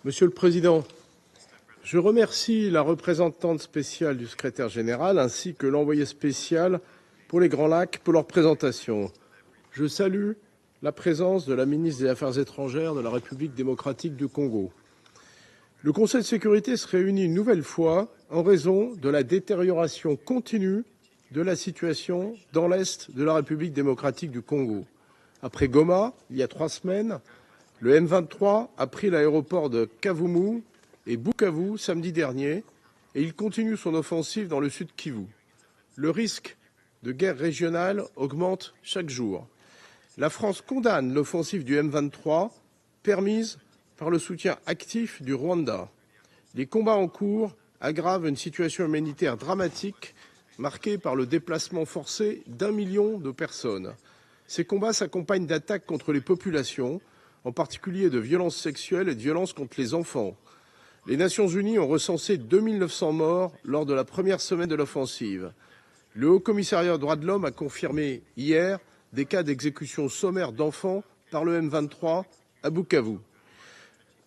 Monsieur le Président, je remercie la représentante spéciale du secrétaire général ainsi que l'envoyé spécial pour les Grands Lacs pour leur présentation. Je salue la présence de la ministre des Affaires étrangères de la République démocratique du Congo. Le Conseil de sécurité se réunit une nouvelle fois en raison de la détérioration continue de la situation dans l'Est de la République démocratique du Congo. Après Goma, il y a 3 semaines, le M23 a pris l'aéroport de Kavumu et Bukavu samedi dernier et il continue son offensive dans le sud Kivu. Le risque de guerre régionale augmente chaque jour. La France condamne l'offensive du M23 permise par le soutien actif du Rwanda. Les combats en cours aggravent une situation humanitaire dramatique marquée par le déplacement forcé d'1 million de personnes. Ces combats s'accompagnent d'attaques contre les populations, en particulier de violences sexuelles et de violences contre les enfants. Les Nations Unies ont recensé 2900 morts lors de la première semaine de l'offensive. Le Haut-Commissariat aux droits de l'homme a confirmé hier des cas d'exécution sommaire d'enfants par le M23 à Bukavu.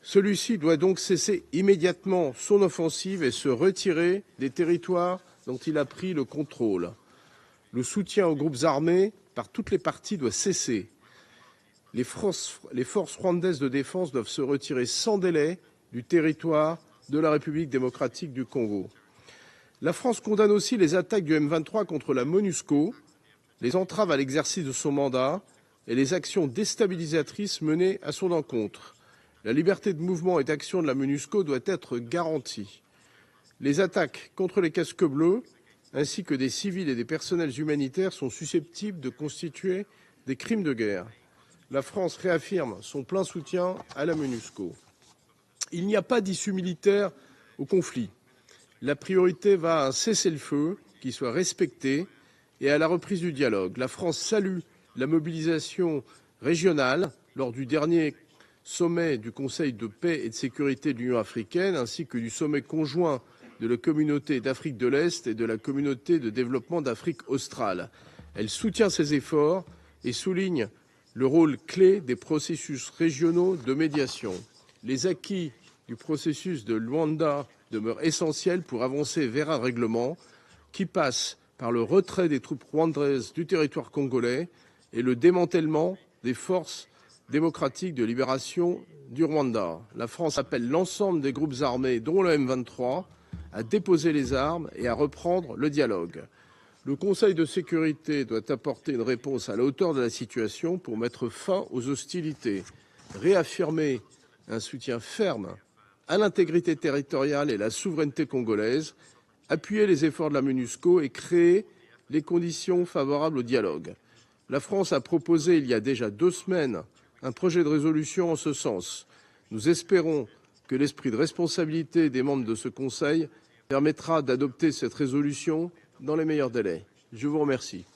Celui-ci doit donc cesser immédiatement son offensive et se retirer des territoires dont il a pris le contrôle. Le soutien aux groupes armés par toutes les parties doit cesser. Les forces rwandaises de défense doivent se retirer sans délai du territoire de la République démocratique du Congo. La France condamne aussi les attaques du M23 contre la MONUSCO, les entraves à l'exercice de son mandat et les actions déstabilisatrices menées à son encontre. La liberté de mouvement et d'action de la MONUSCO doit être garantie. Les attaques contre les casques bleus, ainsi que des civils et des personnels humanitaires, sont susceptibles de constituer des crimes de guerre. La France réaffirme son plein soutien à la MONUSCO. Il n'y a pas d'issue militaire au conflit. La priorité va à un cessez-le-feu qui soit respecté et à la reprise du dialogue. La France salue la mobilisation régionale lors du dernier sommet du Conseil de paix et de sécurité de l'Union africaine ainsi que du sommet conjoint de la Communauté d'Afrique de l'Est et de la Communauté de développement d'Afrique australe. Elle soutient ces efforts et souligne le rôle clé des processus régionaux de médiation. Les acquis du processus de Luanda demeurent essentiels pour avancer vers un règlement qui passe par le retrait des troupes rwandaises du territoire congolais et le démantèlement des forces démocratiques de libération du Rwanda. La France appelle l'ensemble des groupes armés, dont le M23, à déposer les armes et à reprendre le dialogue. Le Conseil de sécurité doit apporter une réponse à la hauteur de la situation pour mettre fin aux hostilités, réaffirmer un soutien ferme à l'intégrité territoriale et à la souveraineté congolaise, appuyer les efforts de la MONUSCO et créer les conditions favorables au dialogue. La France a proposé il y a déjà 2 semaines un projet de résolution en ce sens. Nous espérons que l'esprit de responsabilité des membres de ce Conseil permettra d'adopter cette résolution dans les meilleurs délais. Je vous remercie.